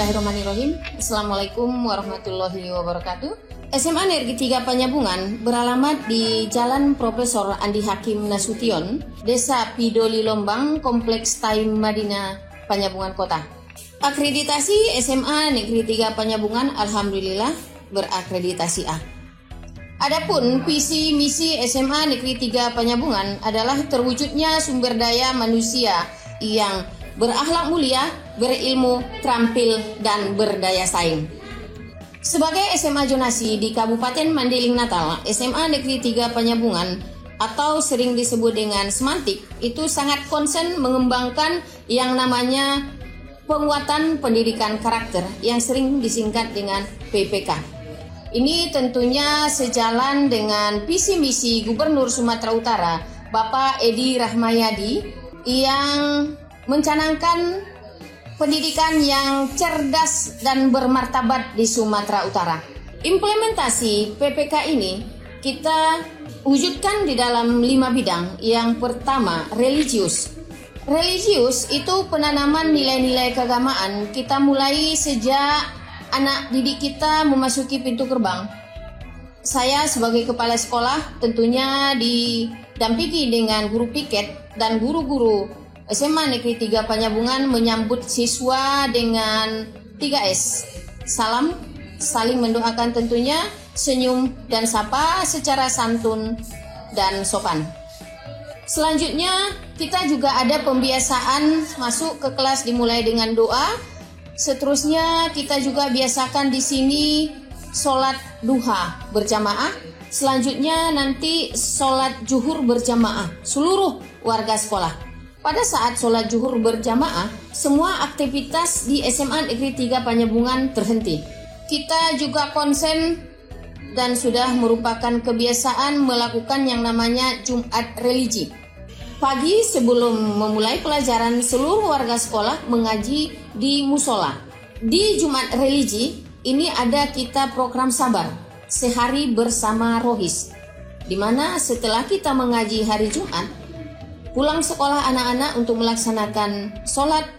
Bismillahirrahmanirrahim. Assalamualaikum warahmatullahi wabarakatuh. SMA Negeri 3 Panyabungan beralamat di Jalan Profesor Andi Hakim Nasution, Desa Pidoli Lombang, Kompleks Taim Madinah, Panyabungan Kota. Akreditasi SMA Negeri 3 Panyabungan alhamdulillah berakreditasi A. Adapun visi misi SMA Negeri 3 Panyabungan adalah terwujudnya sumber daya manusia yang berakhlak mulia, berilmu, terampil, dan berdaya saing. Sebagai SMA zonasi di Kabupaten Mandailing Natal, SMA Negeri 3 Panyabungan atau sering disebut dengan Semantik itu sangat konsen mengembangkan yang namanya penguatan pendidikan karakter yang sering disingkat dengan PPK. Ini tentunya sejalan dengan visi misi Gubernur Sumatera Utara, Bapak Edi Rahmayadi, yang mencanangkan pendidikan yang cerdas dan bermartabat di Sumatera Utara. Implementasi PPK ini kita wujudkan di dalam 5 bidang. Yang pertama, religius. Religius itu penanaman nilai-nilai keagamaan. Kita mulai sejak anak didik kita memasuki pintu gerbang. Saya sebagai kepala sekolah tentunya didampingi dengan guru piket dan guru-guru SMA Negeri 3 Panyabungan menyambut siswa dengan 3S. Salam, saling mendoakan tentunya, senyum dan sapa secara santun dan sopan. Selanjutnya, kita juga ada pembiasaan masuk ke kelas dimulai dengan doa. Seterusnya, kita juga biasakan di sini sholat duha berjamaah. Selanjutnya nanti sholat zuhur berjamaah seluruh warga sekolah. Pada saat sholat zuhur berjamaah, semua aktivitas di SMA Negeri 3 Panyabungan terhenti. Kita juga konsen dan sudah merupakan kebiasaan melakukan yang namanya Jumat Religi. Pagi sebelum memulai pelajaran, seluruh warga sekolah mengaji di musola. Di Jumat Religi ini ada kita program sabar, sehari bersama Rohis, di mana setelah kita mengaji hari Jumat, pulang sekolah anak-anak untuk melaksanakan sholat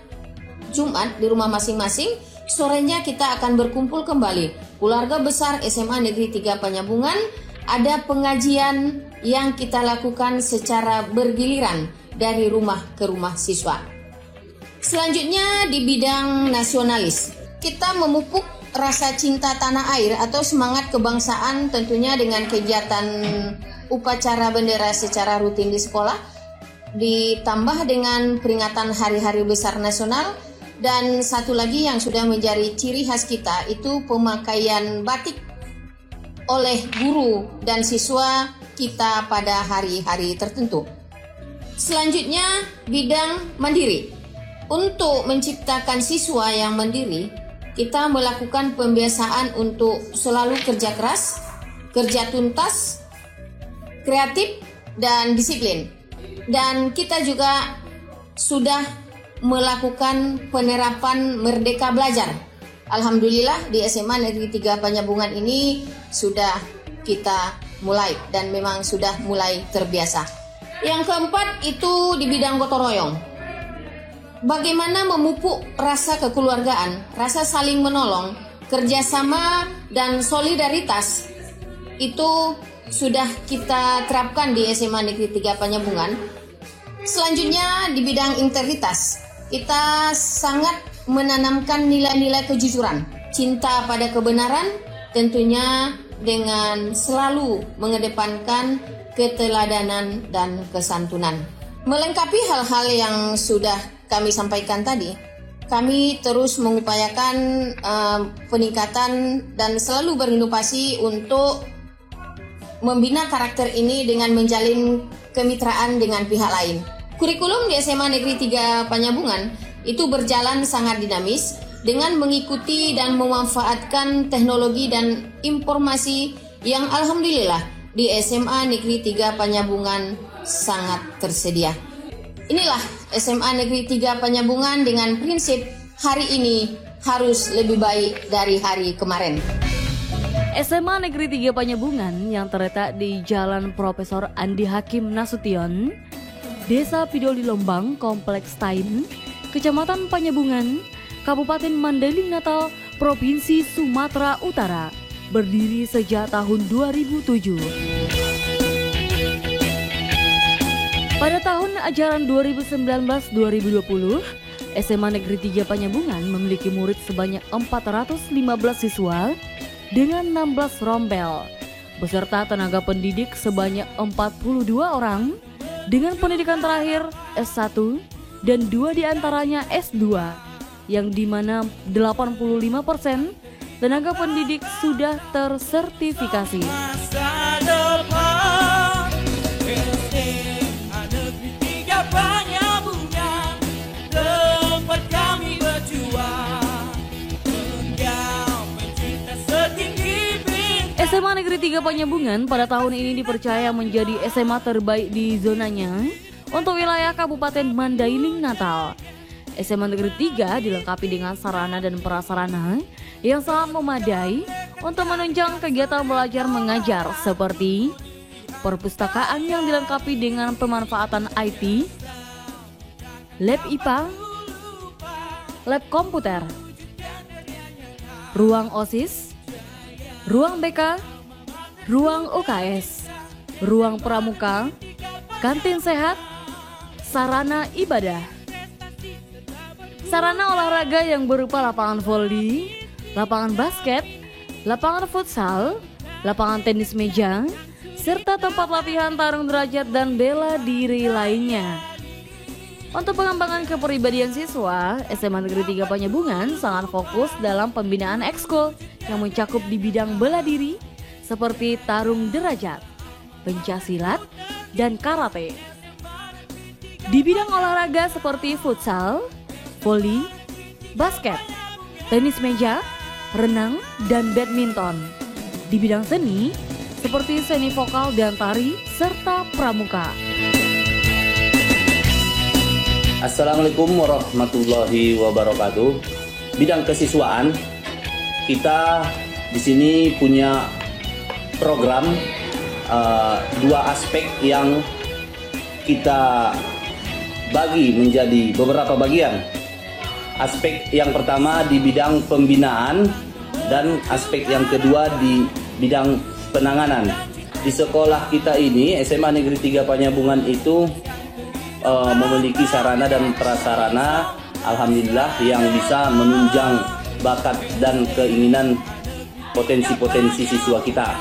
Jumat di rumah masing-masing. Sorenya kita akan berkumpul kembali. Keluarga besar SMA Negeri 3 Panyabungan, ada pengajian yang kita lakukan secara bergiliran dari rumah ke rumah siswa. Selanjutnya di bidang nasionalis, kita memupuk rasa cinta tanah air atau semangat kebangsaan tentunya dengan kegiatan upacara bendera secara rutin di sekolah, ditambah dengan peringatan hari-hari besar nasional, dan satu lagi yang sudah menjadi ciri khas kita itu pemakaian batik oleh guru dan siswa kita pada hari-hari tertentu. Selanjutnya bidang mandiri. Untuk menciptakan siswa yang mandiri, kita melakukan pembiasaan untuk selalu kerja keras, kerja tuntas, kreatif, dan disiplin. Dan kita juga sudah melakukan penerapan Merdeka Belajar. Alhamdulillah di SMA Negeri 3 Panyabungan ini sudah kita mulai dan memang sudah mulai terbiasa. Yang keempat itu di bidang gotong royong. Bagaimana memupuk rasa kekeluargaan, rasa saling menolong, kerjasama dan solidaritas itu sudah kita terapkan di SMA Negeri 3 Panyabungan. Selanjutnya di bidang integritas, kita sangat menanamkan nilai-nilai kejujuran, cinta pada kebenaran, tentunya dengan selalu mengedepankan keteladanan dan kesantunan. Melengkapi hal-hal yang sudah kami sampaikan tadi, kami terus mengupayakan peningkatan dan selalu berinovasi untuk membina karakter ini dengan menjalin kemitraan dengan pihak lain. Kurikulum di SMA Negeri 3 Panyabungan itu berjalan sangat dinamis dengan mengikuti dan memanfaatkan teknologi dan informasi yang alhamdulillah di SMA Negeri 3 Panyabungan sangat tersedia. Inilah SMA Negeri 3 Panyabungan dengan prinsip hari ini harus lebih baik dari hari kemarin. SMA Negeri 3 Panyabungan yang terletak di Jalan Profesor Andi Hakim Nasution, Desa Pidoli Lombang, Kompleks Taim, Kecamatan Panyabungan, Kabupaten Mandailing Natal, Provinsi Sumatera Utara, berdiri sejak tahun 2007. Pada tahun ajaran 2019-2020, SMA Negeri 3 Panyabungan memiliki murid sebanyak 415 siswa dengan 16 rombel, beserta tenaga pendidik sebanyak 42 orang dengan pendidikan terakhir S1 dan 2 diantaranya S2, yang dimana 85% tenaga pendidik sudah tersertifikasi. SMA Negeri 3 Panyabungan pada tahun ini dipercaya menjadi SMA terbaik di zonanya untuk wilayah Kabupaten Mandailing Natal. SMA Negeri 3 dilengkapi dengan sarana dan prasarana yang sangat memadai untuk menunjang kegiatan belajar mengajar seperti perpustakaan yang dilengkapi dengan pemanfaatan IT, lab IPA, lab komputer, ruang OSIS, ruang BK, ruang UKS, ruang pramuka, kantin sehat, sarana ibadah, sarana olahraga yang berupa lapangan voli, lapangan basket, lapangan futsal, lapangan tenis meja, serta tempat latihan tarung derajat dan bela diri lainnya. Untuk pengembangan kepribadian siswa, SMA Negeri 3 Panyabungan sangat fokus dalam pembinaan ekskul yang mencakup di bidang bela diri seperti tarung derajat, pencaksilat, dan karate. Di bidang olahraga seperti futsal, voli, basket, tenis meja, renang, dan badminton. Di bidang seni seperti seni vokal dan tari, serta pramuka. Assalamualaikum warahmatullahi wabarakatuh. Bidang kesiswaan, kita di sini punya program dua aspek yang kita bagi menjadi beberapa bagian. Aspek yang pertama di bidang pembinaan dan aspek yang kedua di bidang penanganan. Di sekolah kita ini, SMA Negeri 3 Panyabungan itu memiliki sarana dan prasarana alhamdulillah yang bisa menunjang bakat dan keinginan potensi-potensi siswa kita.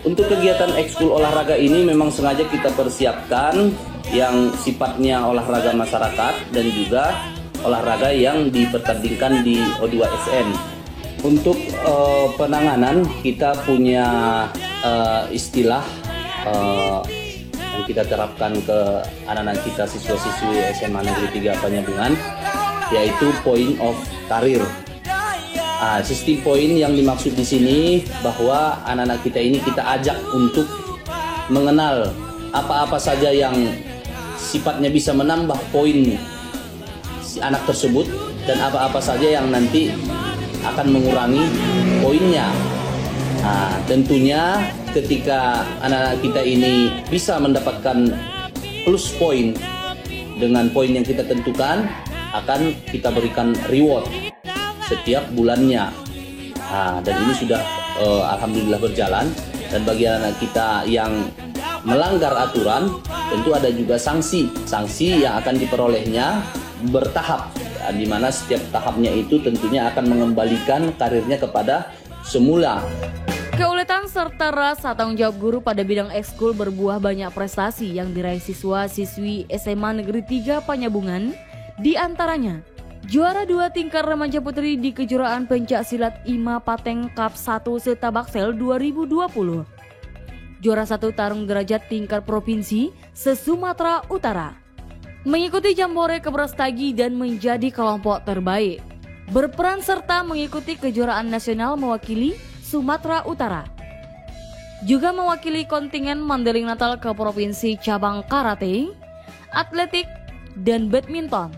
Untuk kegiatan ekskul olahraga ini memang sengaja kita persiapkan yang sifatnya olahraga masyarakat dan juga olahraga yang dipertandingkan di O2SN. Untuk penanganan kita punya istilah yang kita terapkan ke anak-anak kita siswa-siswi SMA Negeri 3 Panyabungan, yaitu point of career. Sistem poin yang dimaksud di sini bahwa anak-anak kita ini kita ajak untuk mengenal apa-apa saja yang sifatnya bisa menambah poin si anak tersebut dan apa-apa saja yang nanti akan mengurangi poinnya. Tentunya ketika anak-anak kita ini bisa mendapatkan plus poin dengan poin yang kita tentukan, akan kita berikan reward setiap bulannya. Dan ini sudah alhamdulillah berjalan. Dan bagi anak kita yang melanggar aturan, tentu ada juga sanksi yang akan diperolehnya bertahap, di mana setiap tahapnya itu tentunya akan mengembalikan karirnya kepada semula. Keuletan serta rasa tanggung jawab guru pada bidang ekskul berbuah banyak prestasi yang diraih siswa-siswi SMA Negeri 3 Panyabungan, di antaranya juara 2 tingkat remaja putri di kejuaraan pencaksilat IMA Pateng Cup 1 Setabaksel 2020. Juara 1 tarung derajat tingkat provinsi se-Sumatera Utara. Mengikuti Jambore Kebrastagi dan menjadi kelompok terbaik. Berperan serta mengikuti kejuaraan nasional mewakili Sumatera Utara. Juga mewakili kontingen Mandailing Natal ke provinsi cabang karate, atletik, dan badminton.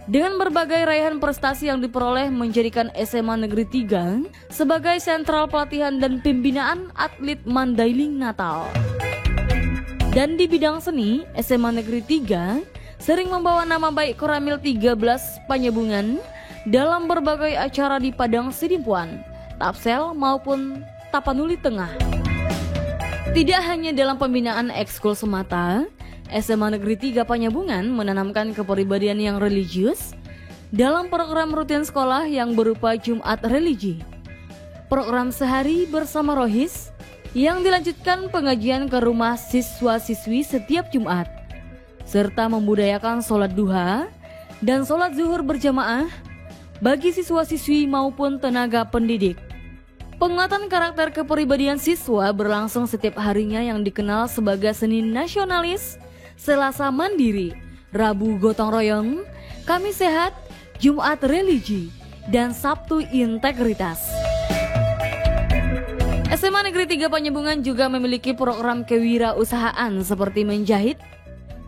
Dengan berbagai raihan prestasi yang diperoleh menjadikan SMA Negeri 3 sebagai sentral pelatihan dan pembinaan atlet Mandailing Natal. Dan di bidang seni, SMA Negeri 3 sering membawa nama baik Koramil 13 Panyabungan dalam berbagai acara di Padang Sidimpuan, Tapsel maupun Tapanuli Tengah. Tidak hanya dalam pembinaan ekskul semata, SMA Negeri 3 Panyabungan menanamkan kepribadian yang religius dalam program rutin sekolah yang berupa Jumat Religi, program sehari bersama Rohis yang dilanjutkan pengajian ke rumah siswa-siswi setiap Jumat, serta membudayakan sholat duha dan sholat zuhur berjamaah bagi siswa-siswi maupun tenaga pendidik. Penguatan karakter kepribadian siswa berlangsung setiap harinya yang dikenal sebagai Senin Nasionalis, Selasa Mandiri, Rabu Gotong Royong, Kamis Sehat, Jumat Religi, dan Sabtu Integritas. SMA Negeri 3 Panyabungan juga memiliki program kewirausahaan seperti menjahit,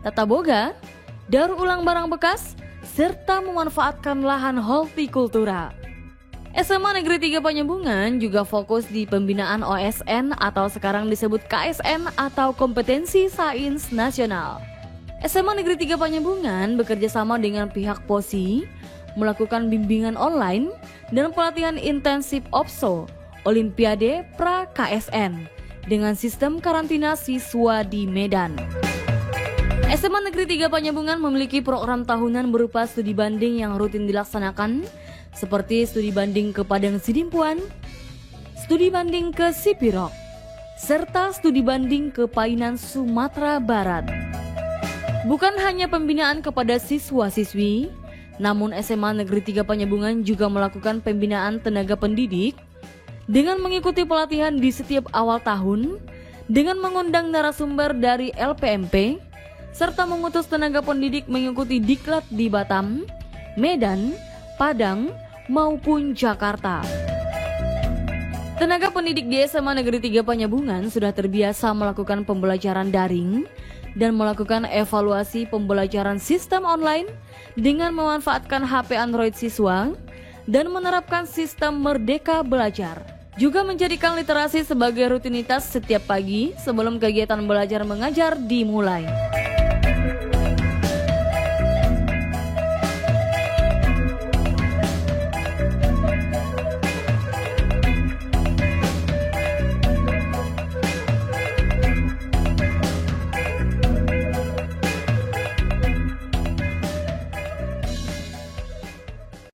tata boga, daur ulang barang bekas, serta memanfaatkan lahan hortikultura. SMA Negeri 3 Panyabungan juga fokus di pembinaan OSN atau sekarang disebut KSN atau Kompetensi Sains Nasional. SMA Negeri 3 Panyabungan bekerja sama dengan pihak POSI melakukan bimbingan online dan pelatihan intensif OPSO, Olimpiade Pra KSN, dengan sistem karantina siswa di Medan. SMA Negeri 3 Panyabungan memiliki program tahunan berupa studi banding yang rutin dilaksanakan, seperti studi banding ke Padang Sidimpuan, studi banding ke Sipirok, serta studi banding ke Painan Sumatera Barat. Bukan hanya pembinaan kepada siswa-siswi, namun SMA Negeri 3 Panyabungan juga melakukan pembinaan tenaga pendidik dengan mengikuti pelatihan di setiap awal tahun, dengan mengundang narasumber dari LPMP, serta mengutus tenaga pendidik mengikuti diklat di Batam, Medan, Padang, maupun Jakarta. Tenaga pendidik di SMA Negeri 3 Panyabungan sudah terbiasa melakukan pembelajaran daring dan melakukan evaluasi pembelajaran sistem online dengan memanfaatkan HP Android siswa dan menerapkan sistem Merdeka Belajar. Juga menjadikan literasi sebagai rutinitas setiap pagi sebelum kegiatan belajar mengajar dimulai.